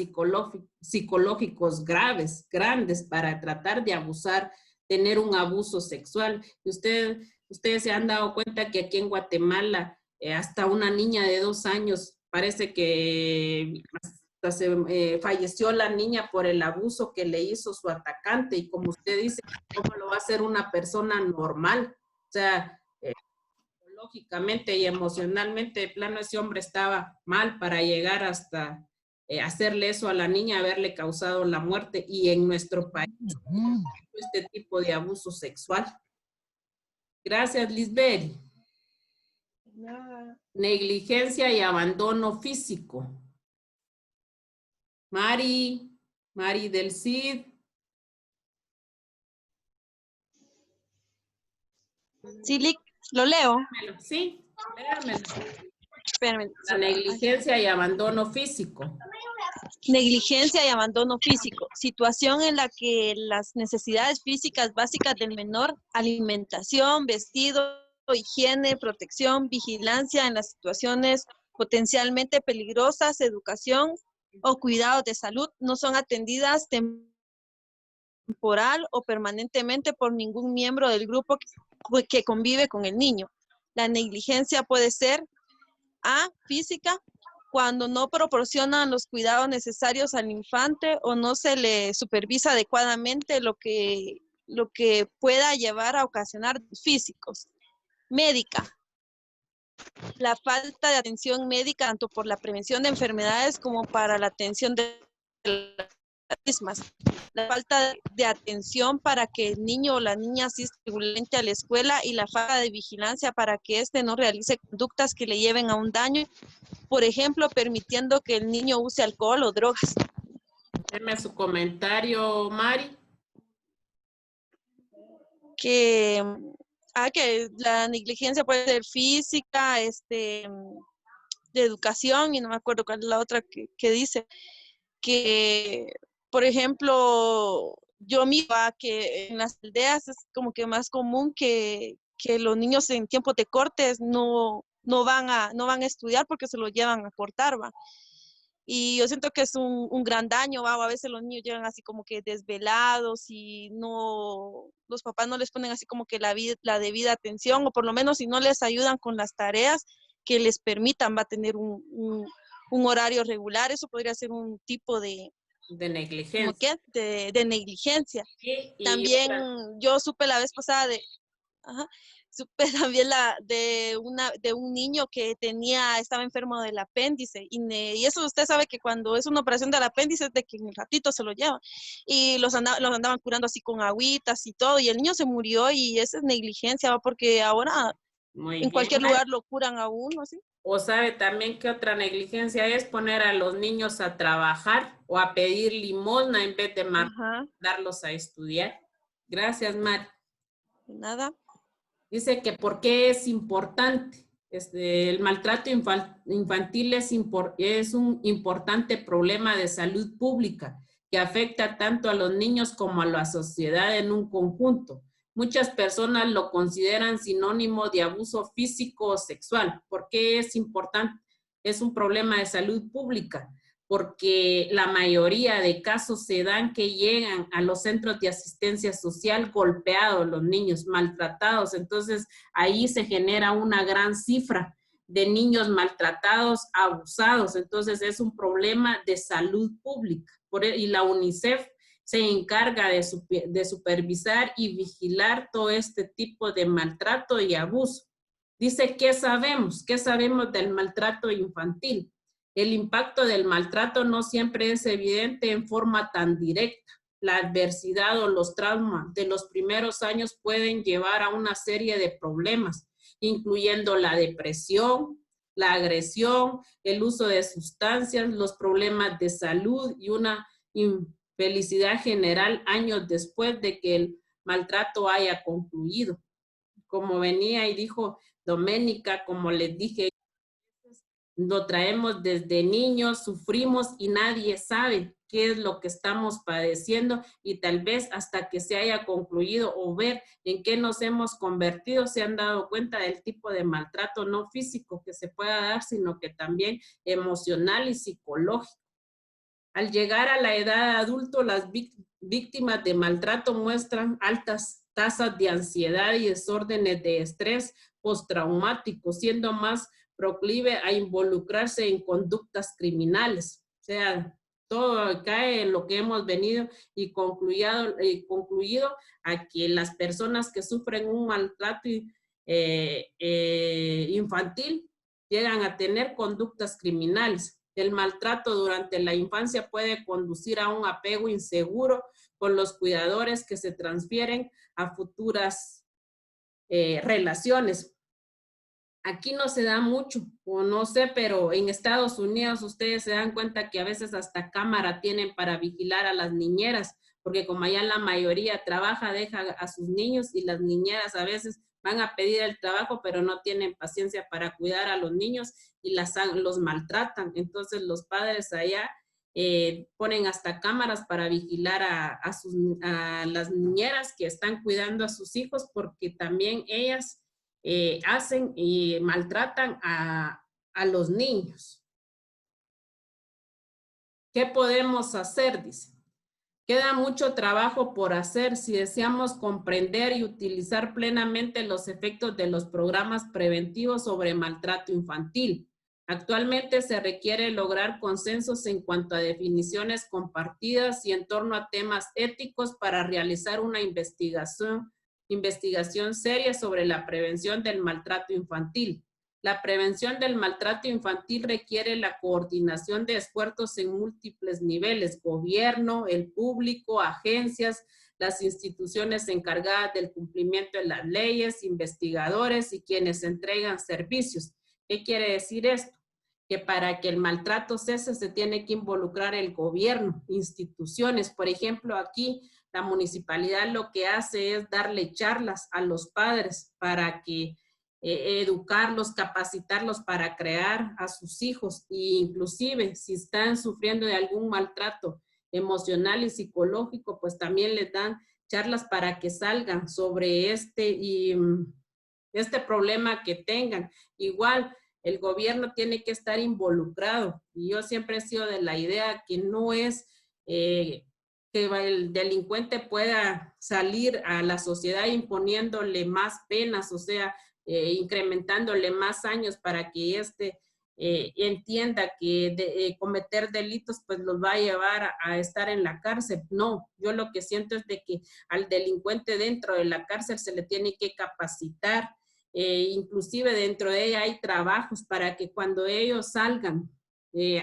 psicológicos graves, grandes, para tratar de abusar, tener un abuso sexual. Y ustedes se han dado cuenta que aquí en Guatemala, hasta una niña de 2 años, parece que falleció la niña por el abuso que le hizo su atacante. Y como usted dice, ¿cómo lo va a hacer una persona normal? O sea, lógicamente y emocionalmente, de plano ese hombre estaba mal para llegar hasta hacerle eso a la niña, haberle causado la muerte. Y en nuestro país, este tipo de abuso sexual. Gracias, Lisbeth. Nada. Negligencia y abandono físico. Mari del Cid. Sí, Lick, lo leo. Sí. Léame. Espérame. La negligencia y abandono físico. Negligencia y abandono físico. Situación en la que las necesidades físicas básicas del menor, alimentación, vestido, higiene, protección, vigilancia en las situaciones potencialmente peligrosas, educación o cuidados de salud, no son atendidas temporal o permanentemente por ningún miembro del grupo que convive con el niño. La negligencia puede ser A, física, cuando no proporcionan los cuidados necesarios al infante o no se le supervisa adecuadamente lo que pueda llevar a ocasionar físicos. Médica. La falta de atención médica tanto por la prevención de enfermedades como para la atención de las mismas. La falta de atención para que el niño o la niña asista regularmente a la escuela y la falta de vigilancia para que éste no realice conductas que le lleven a un daño, por ejemplo, permitiendo que el niño use alcohol o drogas. Deme su comentario, Mari. Que la negligencia puede ser física, de educación, y no me acuerdo cuál es la otra que dice, que, por ejemplo, yo miro que en las aldeas es como que más común que los niños en tiempos de cortes no van a estudiar porque se lo llevan a cortar, ¿va? Y yo siento que es un gran daño, ¿va? O a veces los niños llegan así como que desvelados y los papás no les ponen así como que la debida atención, o por lo menos si no les ayudan con las tareas que les permitan, va a tener un horario regular. Eso podría ser un tipo de negligencia. ¿Cómo qué? De negligencia. Sí, también yo supe la vez pasada supe también de un niño que estaba enfermo del apéndice, y eso usted sabe que cuando es una operación del apéndice es de que en un ratito se lo llevan, y los andaban curando así con agüitas y todo, y el niño se murió, y esa es negligencia, ¿va? Porque ahora en cualquier lugar lo curan a uno, ¿así? O sabe también que otra negligencia es poner a los niños a trabajar o a pedir limosna en vez de mandarlos a estudiar. Gracias, Mari. Nada. Dice que por qué es importante. El maltrato infantil es un importante problema de salud pública que afecta tanto a los niños como a la sociedad en un conjunto. Muchas personas lo consideran sinónimo de abuso físico o sexual. ¿Por qué es importante? Es un problema de salud pública, porque la mayoría de casos se dan que llegan a los centros de asistencia social golpeados los niños, maltratados. Entonces, ahí se genera una gran cifra de niños maltratados, abusados. Entonces, es un problema de salud pública. Y la UNICEF se encarga de supervisar y vigilar todo este tipo de maltrato y abuso. Dice, ¿qué sabemos? ¿Qué sabemos del maltrato infantil? El impacto del maltrato no siempre es evidente en forma tan directa. La adversidad o los traumas de los primeros años pueden llevar a una serie de problemas, incluyendo la depresión, la agresión, el uso de sustancias, los problemas de salud y una infelicidad general años después de que el maltrato haya concluido. Como venía y dijo Doménica, como les dije, lo traemos desde niños, sufrimos y nadie sabe qué es lo que estamos padeciendo, y tal vez hasta que se haya concluido o ver en qué nos hemos convertido se han dado cuenta del tipo de maltrato no físico que se pueda dar, sino que también emocional y psicológico. Al llegar a la edad adulta, las víctimas de maltrato muestran altas tasas de ansiedad y desórdenes de estrés postraumático, siendo más proclive a involucrarse en conductas criminales. O sea, todo cae en lo que hemos venido y concluido a que las personas que sufren un maltrato infantil llegan a tener conductas criminales. El maltrato durante la infancia puede conducir a un apego inseguro con los cuidadores que se transfieren a futuras relaciones. Aquí no se da mucho, o no sé, pero en Estados Unidos ustedes se dan cuenta que a veces hasta cámara tienen para vigilar a las niñeras, porque como allá la mayoría trabaja, deja a sus niños, y las niñeras a veces van a pedir el trabajo, pero no tienen paciencia para cuidar a los niños y los maltratan. Entonces los padres allá ponen hasta cámaras para vigilar a las niñeras que están cuidando a sus hijos, porque también ellas hacen y maltratan a los niños. ¿Qué podemos hacer? Dice. Queda mucho trabajo por hacer si deseamos comprender y utilizar plenamente los efectos de los programas preventivos sobre maltrato infantil. Actualmente se requiere lograr consensos en cuanto a definiciones compartidas y en torno a temas éticos para realizar una investigación seria sobre la prevención del maltrato infantil. La prevención del maltrato infantil requiere la coordinación de esfuerzos en múltiples niveles: gobierno, el público, agencias, las instituciones encargadas del cumplimiento de las leyes, investigadores y quienes entregan servicios. ¿Qué quiere decir esto? Que para que el maltrato cese se tiene que involucrar el gobierno, instituciones. Por ejemplo, aquí la municipalidad lo que hace es darle charlas a los padres para que educarlos, capacitarlos para crear a sus hijos, e inclusive si están sufriendo de algún maltrato emocional y psicológico, pues también les dan charlas para que salgan sobre este problema que tengan. Igual, el gobierno tiene que estar involucrado, y yo siempre he sido de la idea que no es que el delincuente pueda salir a la sociedad imponiéndole más penas, o sea, incrementándole más años para que entienda que cometer delitos pues los va a llevar a estar en la cárcel. No, yo lo que siento es de que al delincuente dentro de la cárcel se le tiene que capacitar, inclusive dentro de ella hay trabajos para que cuando ellos salgan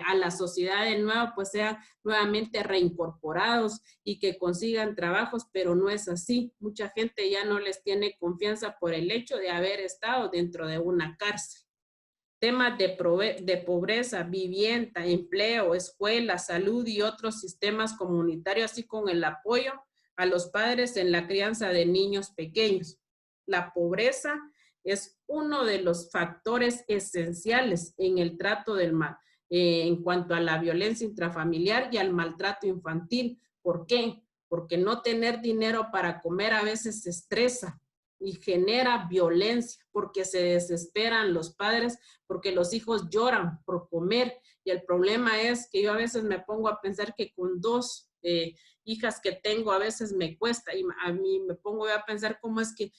a la sociedad de nuevo, pues sean nuevamente reincorporados y que consigan trabajos, pero no es así. Mucha gente ya no les tiene confianza por el hecho de haber estado dentro de una cárcel. Temas de pobreza, vivienda, empleo, escuela, salud y otros sistemas comunitarios, así con el apoyo a los padres en la crianza de niños pequeños. La pobreza es uno de los factores esenciales en el trato del mal. En cuanto a la violencia intrafamiliar y al maltrato infantil. ¿Por qué? Porque no tener dinero para comer a veces estresa y genera violencia, porque se desesperan los padres, porque los hijos lloran por comer. Y el problema es que yo a veces me pongo a pensar que con 2 hijas que tengo a veces me cuesta, y a mí me pongo a pensar cómo es que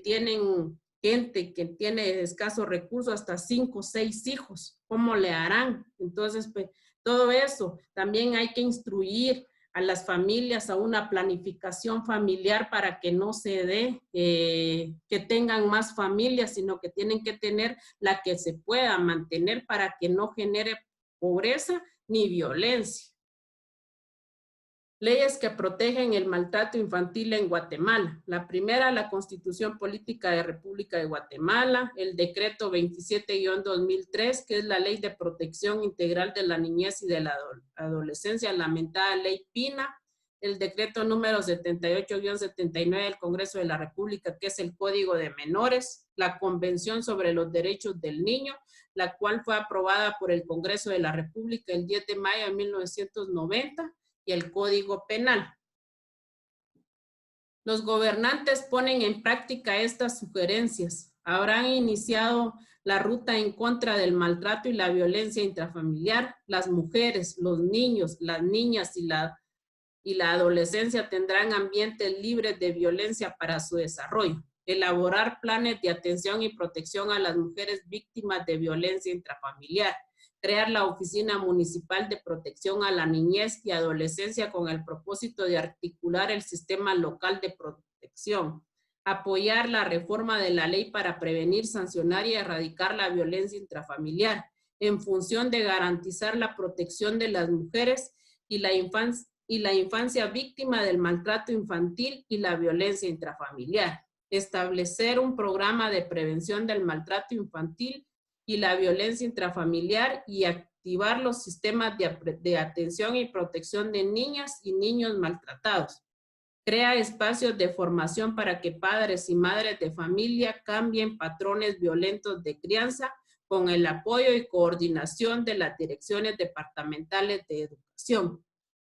tienen gente que tiene escasos recursos, hasta 5 o 6 hijos, ¿cómo le harán? Entonces, pues, todo eso, también hay que instruir a las familias a una planificación familiar para que no se dé, que tengan más familias, sino que tienen que tener la que se pueda mantener para que no genere pobreza ni violencia. Leyes que protegen el maltrato infantil en Guatemala. La primera, la Constitución Política de República de Guatemala, el Decreto 27-2003, que es la Ley de Protección Integral de la Niñez y de la Adolescencia, lamentada Ley Pina, el Decreto número 78-79 del Congreso de la República, que es el Código de Menores, la Convención sobre los Derechos del Niño, la cual fue aprobada por el Congreso de la República el 10 de mayo de 1990, y el Código Penal. Los gobernantes ponen en práctica estas sugerencias. Habrán iniciado la ruta en contra del maltrato y la violencia intrafamiliar. Las mujeres, los niños, las niñas y la adolescencia tendrán ambientes libres de violencia para su desarrollo. Elaborar planes de atención y protección a las mujeres víctimas de violencia intrafamiliar. Crear la Oficina Municipal de Protección a la Niñez y Adolescencia con el propósito de articular el sistema local de protección. Apoyar la reforma de la ley para prevenir, sancionar y erradicar la violencia intrafamiliar en función de garantizar la protección de las mujeres y la infancia víctima del maltrato infantil y la violencia intrafamiliar. Establecer un programa de prevención del maltrato infantil y la violencia intrafamiliar y activar los sistemas de atención y protección de niñas y niños maltratados. Crea espacios de formación para que padres y madres de familia cambien patrones violentos de crianza con el apoyo y coordinación de las direcciones departamentales de educación.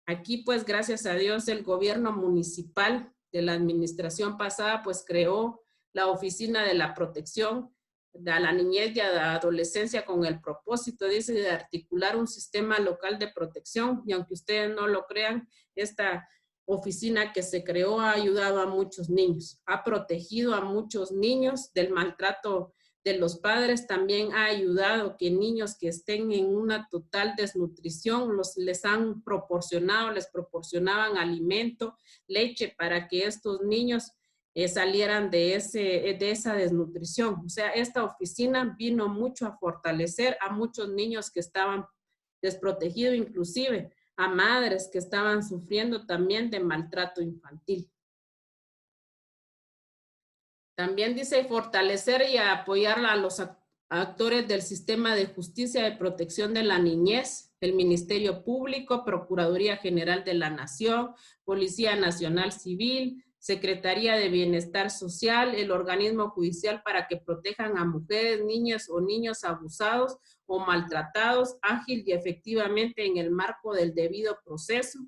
Aquí, pues, gracias a Dios, el gobierno municipal de la administración pasada, pues, creó la Oficina de la Protección de la Niñez y a la Adolescencia con el propósito, dice, de articular un sistema local de protección. Y aunque ustedes no lo crean, esta oficina que se creó ha ayudado a muchos niños, ha protegido a muchos niños del maltrato de los padres, también ha ayudado que niños que estén en una total desnutrición les proporcionaban alimento, leche para que estos niños salieran de esa desnutrición. O sea, esta oficina vino mucho a fortalecer a muchos niños que estaban desprotegidos, inclusive a madres que estaban sufriendo también de maltrato infantil. También dice fortalecer y apoyar a los actores del sistema de justicia de protección de la niñez, el Ministerio Público, Procuraduría General de la Nación, Policía Nacional Civil, Secretaría de Bienestar Social, el organismo judicial para que protejan a mujeres, niñas o niños abusados o maltratados ágil y efectivamente en el marco del debido proceso.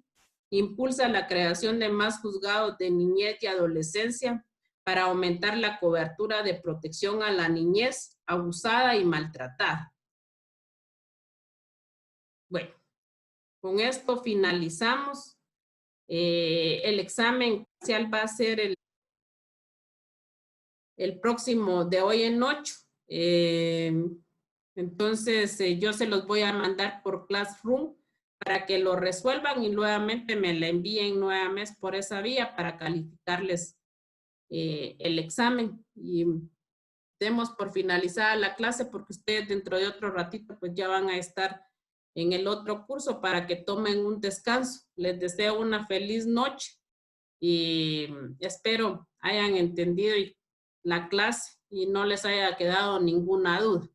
Impulsa la creación de más juzgados de niñez y adolescencia para aumentar la cobertura de protección a la niñez abusada y maltratada. Bueno, con esto finalizamos. El examen parcial va a ser el próximo de hoy en 8. Entonces, yo se los voy a mandar por Classroom para que lo resuelvan y nuevamente me la envíen nuevamente por esa vía para calificarles el examen. Y demos por finalizada la clase porque ustedes dentro de otro ratito pues ya van a estar en el otro curso para que tomen un descanso. Les deseo una feliz noche y espero hayan entendido la clase y no les haya quedado ninguna duda.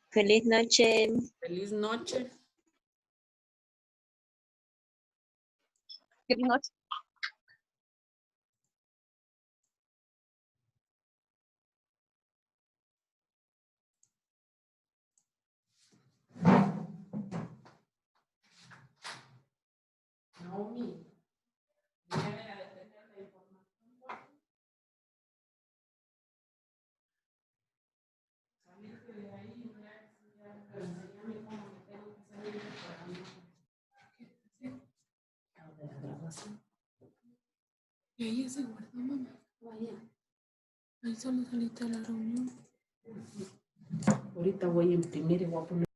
Feliz noche. Feliz noche. Feliz noche. Naomi, viene a detener la información. Salirte de ahí, enseñame cómo me tengo que salir de la grabación. Y ahí se guardó, mamá. Vaya. Ahí solo saliste de la reunión. Ahorita voy a imprimir y voy a poner.